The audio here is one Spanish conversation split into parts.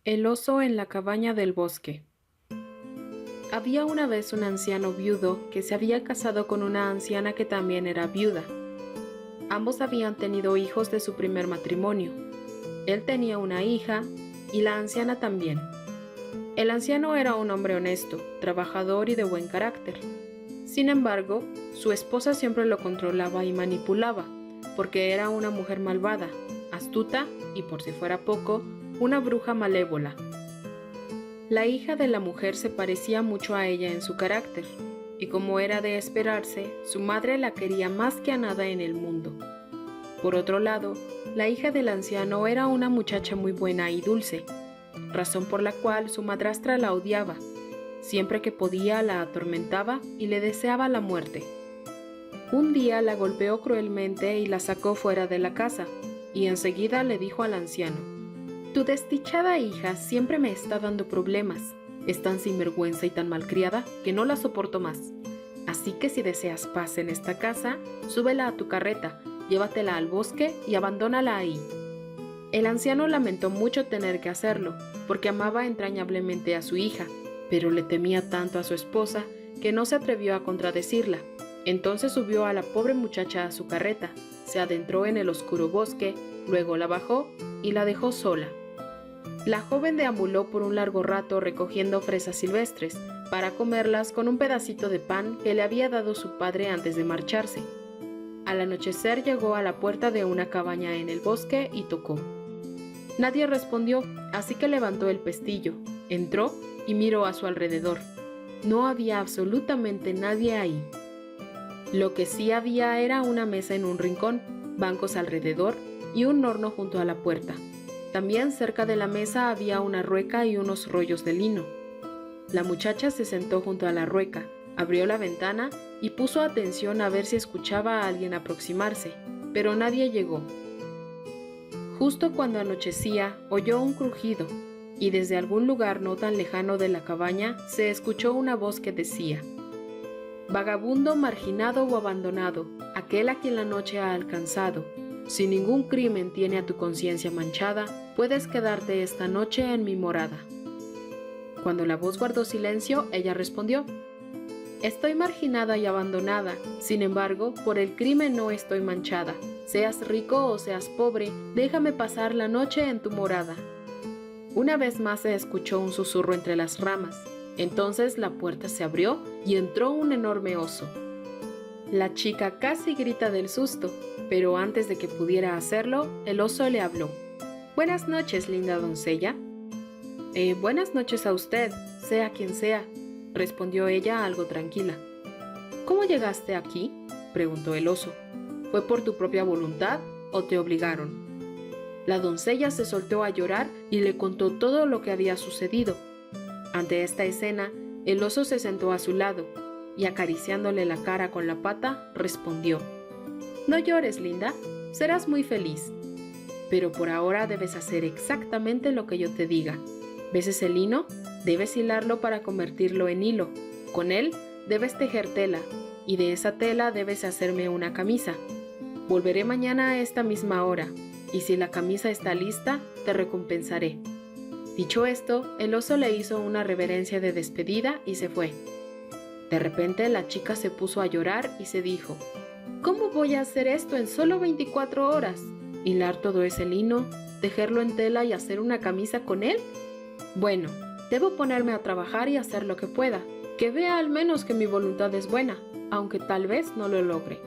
El oso en la cabaña del bosque. Había una vez un anciano viudo que se había casado con una anciana que también era viuda. Ambos habían tenido hijos de su primer matrimonio. Él tenía una hija y la anciana también. El anciano era un hombre honesto, trabajador y de buen carácter. Sin embargo, su esposa siempre lo controlaba y manipulaba, porque era una mujer malvada, astuta y, por si fuera poco, una bruja malévola. La hija de la mujer se parecía mucho a ella en su carácter, y como era de esperarse, su madre la quería más que a nada en el mundo. Por otro lado, la hija del anciano era una muchacha muy buena y dulce, razón por la cual su madrastra la odiaba. Siempre que podía la atormentaba y le deseaba la muerte. Un día la golpeó cruelmente y la sacó fuera de la casa, y enseguida le dijo al anciano: «Tu desdichada hija siempre me está dando problemas. Es tan sinvergüenza y tan malcriada que no la soporto más. Así que si deseas paz en esta casa, súbela a tu carreta, llévatela al bosque y abandónala ahí». El anciano lamentó mucho tener que hacerlo, porque amaba entrañablemente a su hija, pero le temía tanto a su esposa que no se atrevió a contradecirla. Entonces subió a la pobre muchacha a su carreta, se adentró en el oscuro bosque, luego la bajó y la dejó sola. La joven deambuló por un largo rato recogiendo fresas silvestres para comerlas con un pedacito de pan que le había dado su padre antes de marcharse. Al anochecer llegó a la puerta de una cabaña en el bosque y tocó. Nadie respondió, así que levantó el pestillo, entró y miró a su alrededor. No había absolutamente nadie ahí. Lo que sí había era una mesa en un rincón, bancos alrededor y un horno junto a la puerta. También cerca de la mesa había una rueca y unos rollos de lino. La muchacha se sentó junto a la rueca, abrió la ventana y puso atención a ver si escuchaba a alguien aproximarse, pero nadie llegó. Justo cuando anochecía, oyó un crujido, y desde algún lugar no tan lejano de la cabaña se escuchó una voz que decía: «Vagabundo, marginado o abandonado, aquel a quien la noche ha alcanzado, si ningún crimen tiene a tu conciencia manchada, puedes quedarte esta noche en mi morada». Cuando la voz guardó silencio, ella respondió: «Estoy marginada y abandonada, sin embargo, por el crimen no estoy manchada. Seas rico o seas pobre, déjame pasar la noche en tu morada». Una vez más se escuchó un susurro entre las ramas. Entonces la puerta se abrió y entró un enorme oso. La chica casi grita del susto, pero antes de que pudiera hacerlo, el oso le habló. «Buenas noches, linda doncella». Buenas noches a usted, sea quien sea», respondió ella algo tranquila. «¿Cómo llegaste aquí?», preguntó el oso. «¿Fue por tu propia voluntad o te obligaron?». La doncella se soltó a llorar y le contó todo lo que había sucedido. Ante esta escena, el oso se sentó a su lado y, acariciándole la cara con la pata, respondió: «No llores, linda, serás muy feliz. Pero por ahora debes hacer exactamente lo que yo te diga. ¿Ves ese lino? Debes hilarlo para convertirlo en hilo. Con él debes tejer tela, y de esa tela debes hacerme una camisa. Volveré mañana a esta misma hora, y si la camisa está lista, te recompensaré». Dicho esto, el oso le hizo una reverencia de despedida y se fue. De repente la chica se puso a llorar y se dijo: «¿Cómo voy a hacer esto en solo 24 horas? ¿Hilar todo ese lino, tejerlo en tela y hacer una camisa con él? Bueno, debo ponerme a trabajar y hacer lo que pueda, que vea al menos que mi voluntad es buena, aunque tal vez no lo logre».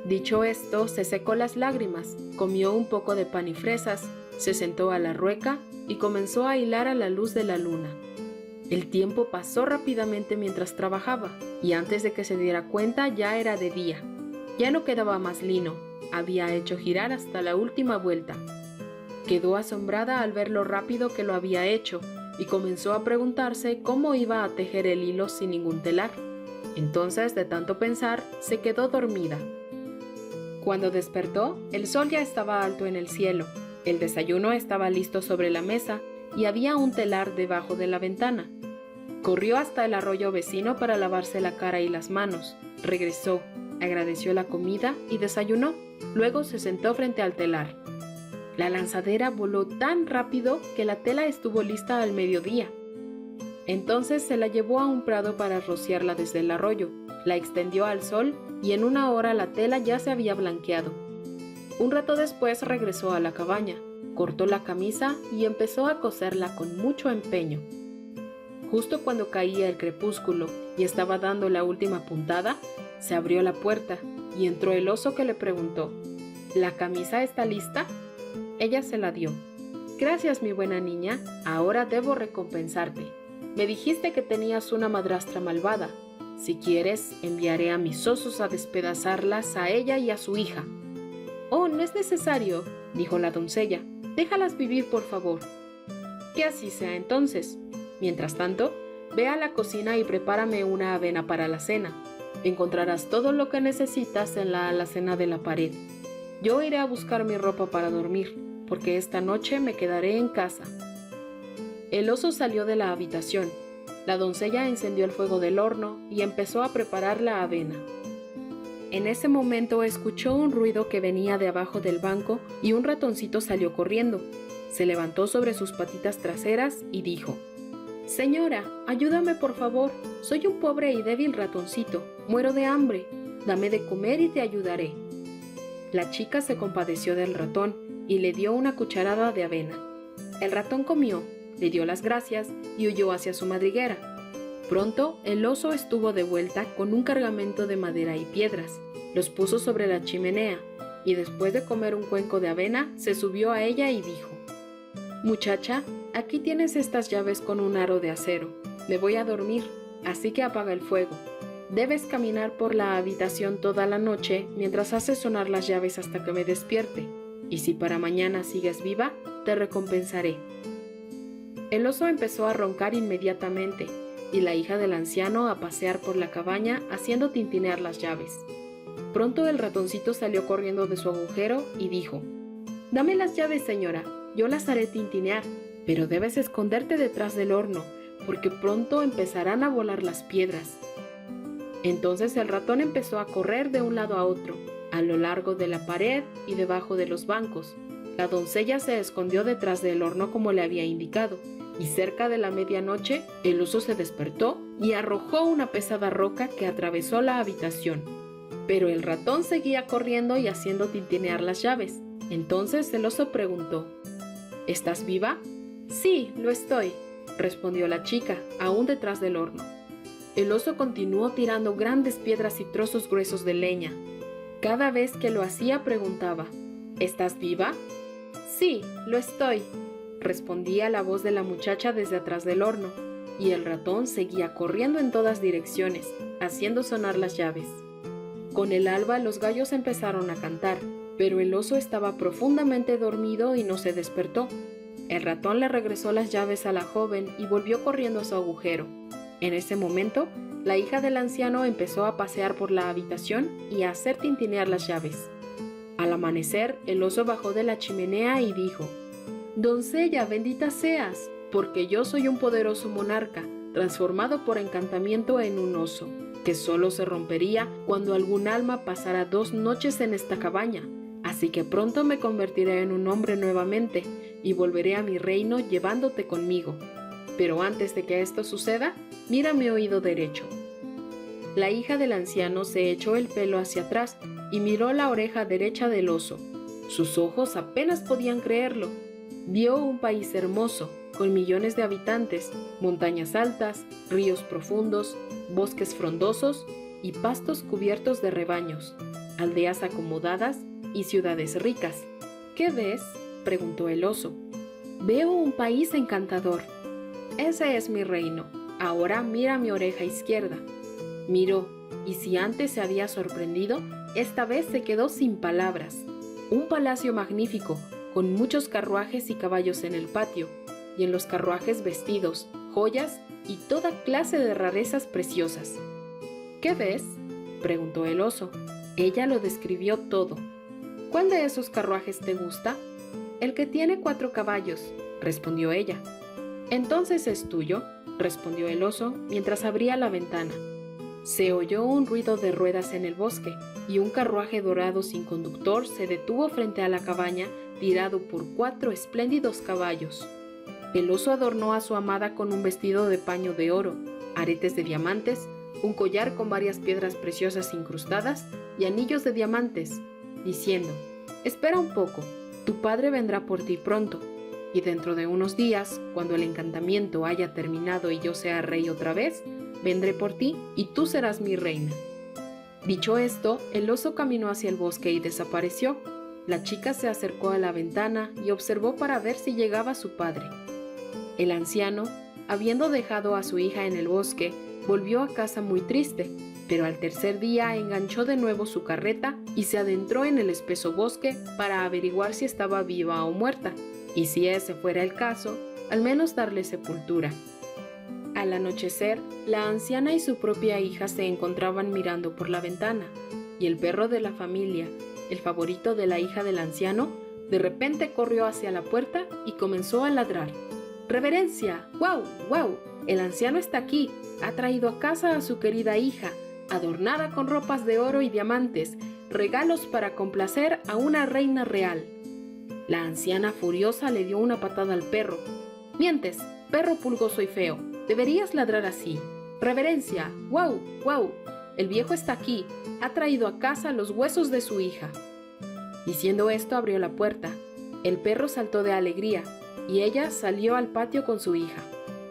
Dicho esto, se secó las lágrimas, comió un poco de pan y fresas, se sentó a la rueca y comenzó a hilar a la luz de la luna. El tiempo pasó rápidamente mientras trabajaba, y antes de que se diera cuenta ya era de día. Ya no quedaba más lino, había hecho girar hasta la última vuelta. Quedó asombrada al ver lo rápido que lo había hecho, y comenzó a preguntarse cómo iba a tejer el hilo sin ningún telar. Entonces, de tanto pensar, se quedó dormida. Cuando despertó, el sol ya estaba alto en el cielo, el desayuno estaba listo sobre la mesa y había un telar debajo de la ventana. Corrió hasta el arroyo vecino para lavarse la cara y las manos. Regresó, agradeció la comida y desayunó. Luego se sentó frente al telar. La lanzadera voló tan rápido que la tela estuvo lista al mediodía. Entonces se la llevó a un prado para rociarla desde el arroyo, la extendió al sol y en 1 hora la tela ya se había blanqueado. Un rato después regresó a la cabaña, cortó la camisa y empezó a coserla con mucho empeño. Justo cuando caía el crepúsculo y estaba dando la última puntada, se abrió la puerta y entró el oso, que le preguntó: ¿La camisa está lista? Ella se la dio. Gracias, mi buena niña, ahora debo recompensarte. Me dijiste que tenías una madrastra malvada. Si quieres, enviaré a mis osos a despedazarlas a ella y a su hija. Oh, no es necesario, dijo la doncella. Déjalas vivir, por favor. Que así sea entonces. Mientras tanto, ve a la cocina y prepárame una avena para la cena. Encontrarás todo lo que necesitas en la alacena de la pared. Yo iré a buscar mi ropa para dormir, porque esta noche me quedaré en casa. El oso salió de la habitación. La doncella encendió el fuego del horno y empezó a preparar la avena. En ese momento escuchó un ruido que venía de abajo del banco y un ratoncito salió corriendo. Se levantó sobre sus patitas traseras y dijo: «Señora, ayúdame por favor. Soy un pobre y débil ratoncito. Muero de hambre. Dame de comer y te ayudaré». La chica se compadeció del ratón y le dio una cucharada de avena. El ratón comió, le dio las gracias y huyó hacia su madriguera. Pronto el oso estuvo de vuelta con un cargamento de madera y piedras. Los puso sobre la chimenea y después de comer un cuenco de avena se subió a ella y dijo: «Muchacha, aquí tienes estas llaves con un aro de acero. Me voy a dormir, así que apaga el fuego. Debes caminar por la habitación toda la noche mientras haces sonar las llaves hasta que me despierte. Y si para mañana sigues viva, te recompensaré». El oso empezó a roncar inmediatamente y la hija del anciano a pasear por la cabaña haciendo tintinear las llaves. Pronto el ratoncito salió corriendo de su agujero y dijo: «Dame las llaves, señora, yo las haré tintinear, pero debes esconderte detrás del horno, porque pronto empezarán a volar las piedras». Entonces el ratón empezó a correr de un lado a otro, a lo largo de la pared y debajo de los bancos. La doncella se escondió detrás del horno como le había indicado, y cerca de la medianoche el oso se despertó y arrojó una pesada roca que atravesó la habitación. Pero el ratón seguía corriendo y haciendo tintinear las llaves. Entonces el oso preguntó: «¿Estás viva?» «Sí, lo estoy», respondió la chica, aún detrás del horno. El oso continuó tirando grandes piedras y trozos gruesos de leña. Cada vez que lo hacía preguntaba: «¿Estás viva?» «Sí, lo estoy», respondía la voz de la muchacha desde atrás del horno, y el ratón seguía corriendo en todas direcciones, haciendo sonar las llaves. Con el alba los gallos empezaron a cantar, pero el oso estaba profundamente dormido y no se despertó. El ratón le regresó las llaves a la joven y volvió corriendo a su agujero. En ese momento, la hija del anciano empezó a pasear por la habitación y a hacer tintinear las llaves. Al amanecer, el oso bajó de la chimenea y dijo: «Doncella, bendita seas, porque yo soy un poderoso monarca, transformado por encantamiento en un oso, que solo se rompería cuando algún alma pasara 2 noches en esta cabaña. Así que pronto me convertiré en un hombre nuevamente y volveré a mi reino llevándote conmigo. Pero antes de que esto suceda, mira mi oído derecho». La hija del anciano se echó el pelo hacia atrás y miró la oreja derecha del oso. Sus ojos apenas podían creerlo. Vio un país hermoso, con millones de habitantes, montañas altas, ríos profundos, bosques frondosos y pastos cubiertos de rebaños, aldeas acomodadas y ciudades ricas. «¿Qué ves?», preguntó el oso. «Veo un país encantador. Ese es mi reino. Ahora mira mi oreja izquierda». Miró, y si antes se había sorprendido, esta vez se quedó sin palabras. Un palacio magnífico, con muchos carruajes y caballos en el patio, y en los carruajes vestidos, joyas y toda clase de rarezas preciosas. «¿Qué ves?», preguntó el oso. Ella lo describió todo. «¿Cuál de esos carruajes te gusta?» «El que tiene 4 caballos», respondió ella. «Entonces es tuyo», respondió el oso mientras abría la ventana. Se oyó un ruido de ruedas en el bosque, y un carruaje dorado sin conductor se detuvo frente a la cabaña tirado por 4 espléndidos caballos. El oso adornó a su amada con un vestido de paño de oro, aretes de diamantes, un collar con varias piedras preciosas incrustadas y anillos de diamantes, diciendo: «Espera un poco, tu padre vendrá por ti pronto, y dentro de unos días, cuando el encantamiento haya terminado y yo sea rey otra vez, vendré por ti y tú serás mi reina». Dicho esto, el oso caminó hacia el bosque y desapareció. La chica se acercó a la ventana y observó para ver si llegaba su padre. El anciano, habiendo dejado a su hija en el bosque, volvió a casa muy triste, pero al tercer día enganchó de nuevo su carreta y se adentró en el espeso bosque para averiguar si estaba viva o muerta, y si ese fuera el caso, al menos darle sepultura. Al anochecer, la anciana y su propia hija se encontraban mirando por la ventana, y el perro de la familia, el favorito de la hija del anciano, de repente corrió hacia la puerta y comenzó a ladrar. «¡Reverencia! ¡Guau! ¡Guau! El anciano está aquí, ha traído a casa a su querida hija, adornada con ropas de oro y diamantes, regalos para complacer a una reina real». La anciana furiosa le dio una patada al perro. «¡Mientes, perro pulgoso y feo! Deberías ladrar así. ¡Reverencia! ¡Guau! ¡Guau! El viejo está aquí, ha traído a casa los huesos de su hija». Diciendo esto, abrió la puerta. El perro saltó de alegría y ella salió al patio con su hija.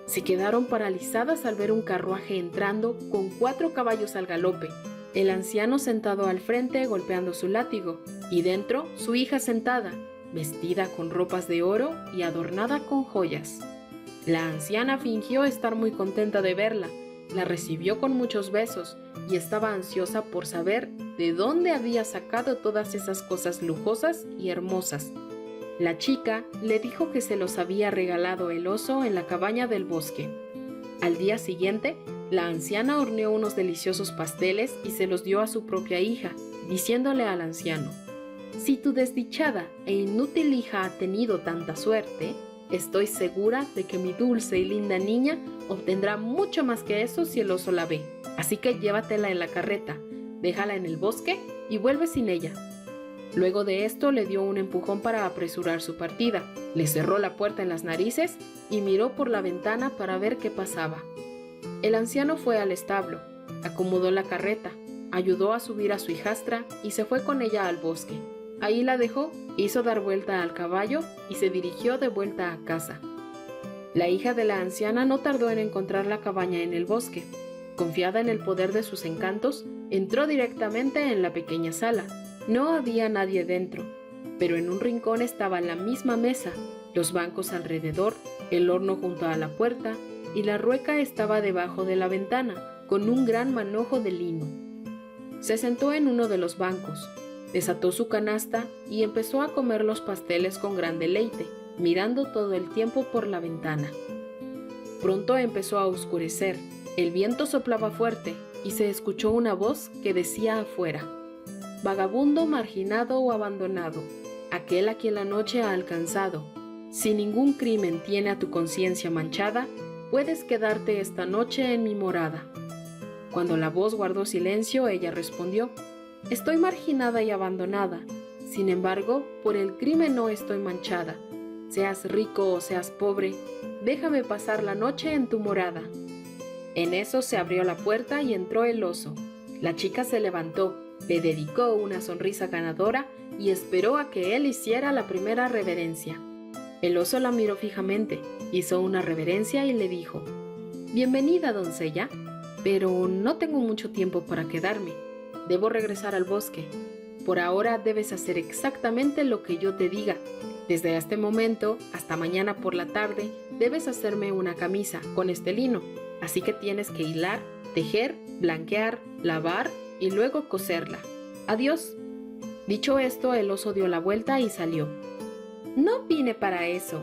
Se quedaron paralizadas al ver un carruaje entrando con 4 caballos al galope, el anciano sentado al frente golpeando su látigo, y dentro su hija sentada, vestida con ropas de oro y adornada con joyas. La anciana fingió estar muy contenta de verla, la recibió con muchos besos y estaba ansiosa por saber de dónde había sacado todas esas cosas lujosas y hermosas. La chica le dijo que se los había regalado el oso en la cabaña del bosque. Al día siguiente, la anciana horneó unos deliciosos pasteles y se los dio a su propia hija, diciéndole al anciano: «Si tu desdichada e inútil hija ha tenido tanta suerte, estoy segura de que mi dulce y linda niña obtendrá mucho más que eso si el oso la ve. Así que llévatela en la carreta, déjala en el bosque y vuelve sin ella». Luego de esto le dio un empujón para apresurar su partida, le cerró la puerta en las narices y miró por la ventana para ver qué pasaba. El anciano fue al establo, acomodó la carreta, ayudó a subir a su hijastra y se fue con ella al bosque. Ahí la dejó, hizo dar vuelta al caballo y se dirigió de vuelta a casa. La hija de la anciana no tardó en encontrar la cabaña en el bosque. Confiada en el poder de sus encantos, entró directamente en la pequeña sala. No había nadie dentro, pero en un rincón estaba la misma mesa, los bancos alrededor, el horno junto a la puerta y la rueca estaba debajo de la ventana, con un gran manojo de lino. Se sentó en uno de los bancos, desató su canasta y empezó a comer los pasteles con gran deleite, mirando todo el tiempo por la ventana. Pronto empezó a oscurecer, el viento soplaba fuerte y se escuchó una voz que decía afuera: «Vagabundo, marginado o abandonado, aquel a quien la noche ha alcanzado, si ningún crimen tiene a tu conciencia manchada, puedes quedarte esta noche en mi morada». Cuando la voz guardó silencio, ella respondió: «Estoy marginada y abandonada, sin embargo, por el crimen no estoy manchada. Seas rico o seas pobre, déjame pasar la noche en tu morada». En eso se abrió la puerta y entró el oso. La chica se levantó, le dedicó una sonrisa ganadora y esperó a que él hiciera la primera reverencia. El oso la miró fijamente, hizo una reverencia y le dijo: «Bienvenida, doncella, pero no tengo mucho tiempo para quedarme. Debo regresar al bosque. Por ahora debes hacer exactamente lo que yo te diga. Desde este momento hasta mañana por la tarde debes hacerme una camisa con este lino. Así que tienes que hilar, tejer, blanquear, lavar y luego coserla. Adiós». Dicho esto, el oso dio la vuelta y salió. «No vine para eso»,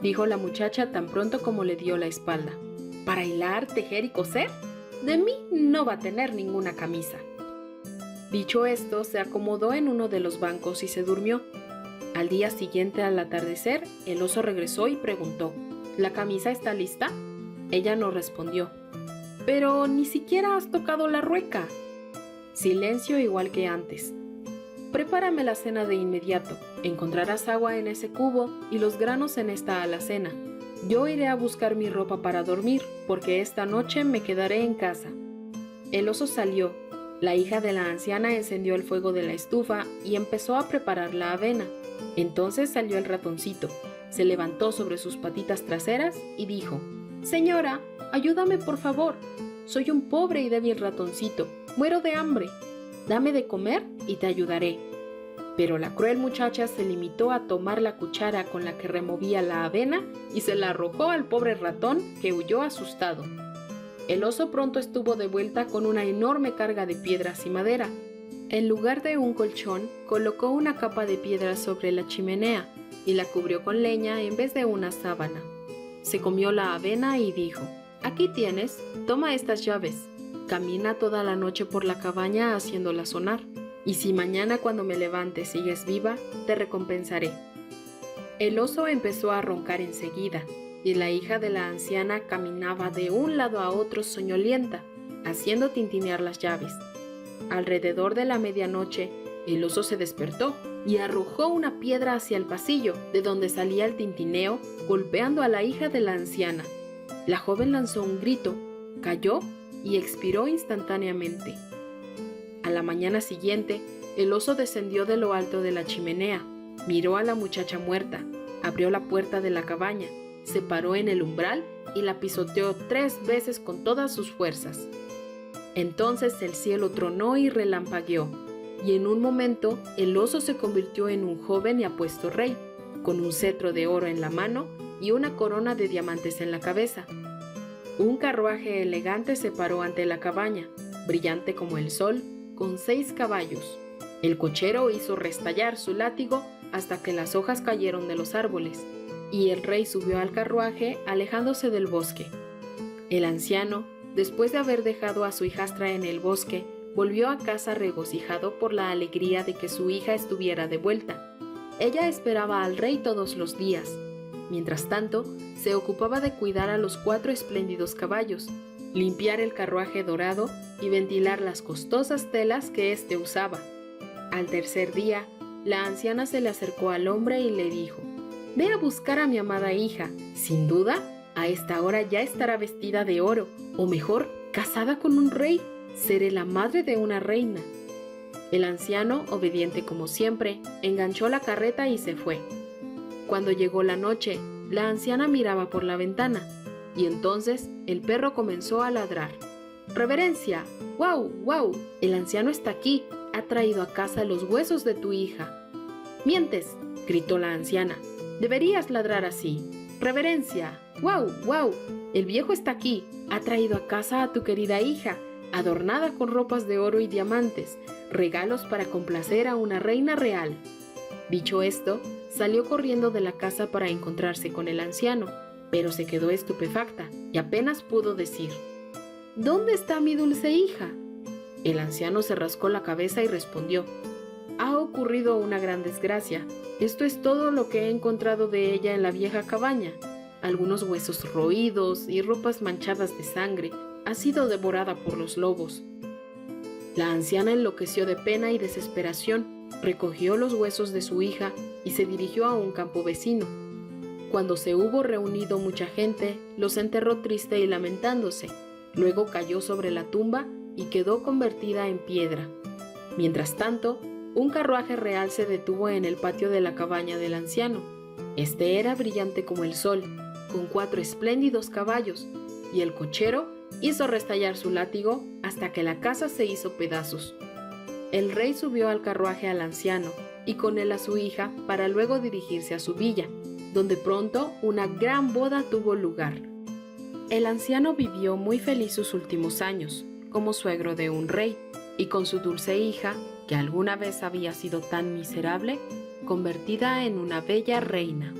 dijo la muchacha tan pronto como le dio la espalda. «¿Para hilar, tejer y coser? De mí no va a tener ninguna camisa». Dicho esto, se acomodó en uno de los bancos y se durmió. Al día siguiente, al atardecer, el oso regresó y preguntó: «¿La camisa está lista?». Ella no respondió. «Pero ni siquiera has tocado la rueca». Silencio igual que antes. Prepárame la cena de inmediato. Encontrarás agua en ese cubo y los granos en esta alacena. Yo iré a buscar mi ropa para dormir, porque esta noche me quedaré en casa». El oso salió. La hija de la anciana encendió el fuego de la estufa y empezó a preparar la avena. Entonces salió el ratoncito, se levantó sobre sus patitas traseras y dijo: «Señora, ayúdame por favor. Soy un pobre y débil ratoncito, muero de hambre. Dame de comer y te ayudaré». Pero la cruel muchacha se limitó a tomar la cuchara con la que removía la avena y se la arrojó al pobre ratón, que huyó asustado. El oso pronto estuvo de vuelta con una enorme carga de piedras y madera. En lugar de un colchón, colocó una capa de piedras sobre la chimenea y la cubrió con leña en vez de una sábana. Se comió la avena y dijo: «Aquí tienes, toma estas llaves. Camina toda la noche por la cabaña haciéndola sonar, y si mañana cuando me levante sigues viva, te recompensaré». El oso empezó a roncar enseguida, y la hija de la anciana caminaba de un lado a otro soñolienta, haciendo tintinear las llaves. Alrededor de la medianoche, el oso se despertó y arrojó una piedra hacia el pasillo, de donde salía el tintineo, golpeando a la hija de la anciana. La joven lanzó un grito, cayó y expiró instantáneamente. A la mañana siguiente, el oso descendió de lo alto de la chimenea, miró a la muchacha muerta, abrió la puerta de la cabaña, se paró en el umbral y la pisoteó 3 veces con todas sus fuerzas. Entonces el cielo tronó y relampagueó, y en un momento el oso se convirtió en un joven y apuesto rey, con un cetro de oro en la mano y una corona de diamantes en la cabeza. Un carruaje elegante se paró ante la cabaña, brillante como el sol, con 6 caballos. El cochero hizo restallar su látigo hasta que las hojas cayeron de los árboles, y el rey subió al carruaje alejándose del bosque. El anciano, después de haber dejado a su hijastra en el bosque, volvió a casa regocijado por la alegría de que su hija estuviera de vuelta. Ella esperaba al rey todos los días. Mientras tanto, se ocupaba de cuidar a los 4 espléndidos caballos, limpiar el carruaje dorado y ventilar las costosas telas que éste usaba. Al tercer día, la anciana se le acercó al hombre y le dijo: «Ve a buscar a mi amada hija. Sin duda, a esta hora ya estará vestida de oro, o mejor, casada con un rey. Seré la madre de una reina». El anciano, obediente como siempre, enganchó la carreta y se fue. Cuando llegó la noche, la anciana miraba por la ventana, y entonces el perro comenzó a ladrar. «¡Reverencia! ¡Guau, guau! El anciano está aquí, ha traído a casa los huesos de tu hija». «¡Mientes!», gritó la anciana. «Deberías ladrar así. ¡Reverencia! ¡Guau, guau! El viejo está aquí, ha traído a casa a tu querida hija, adornada con ropas de oro y diamantes, regalos para complacer a una reina real». Dicho esto, salió corriendo de la casa para encontrarse con el anciano, pero se quedó estupefacta y apenas pudo decir: «¿Dónde está mi dulce hija?». El anciano se rascó la cabeza y respondió: «Ha ocurrido una gran desgracia. Esto es todo lo que he encontrado de ella en la vieja cabaña. Algunos huesos roídos y ropas manchadas de sangre. Ha sido devorada por los lobos». La anciana enloqueció de pena y desesperación, recogió los huesos de su hija y se dirigió a un campo vecino. Cuando se hubo reunido mucha gente, los enterró triste y lamentándose. Luego cayó sobre la tumba y quedó convertida en piedra. Mientras tanto, un carruaje real se detuvo en el patio de la cabaña del anciano. Este era brillante como el sol, con 4 espléndidos caballos, y el cochero hizo restallar su látigo hasta que la casa se hizo pedazos. El rey subió al carruaje al anciano y con él a su hija para luego dirigirse a su villa, donde pronto una gran boda tuvo lugar. El anciano vivió muy feliz sus últimos años, como suegro de un rey, y con su dulce hija, que alguna vez había sido tan miserable, convertida en una bella reina.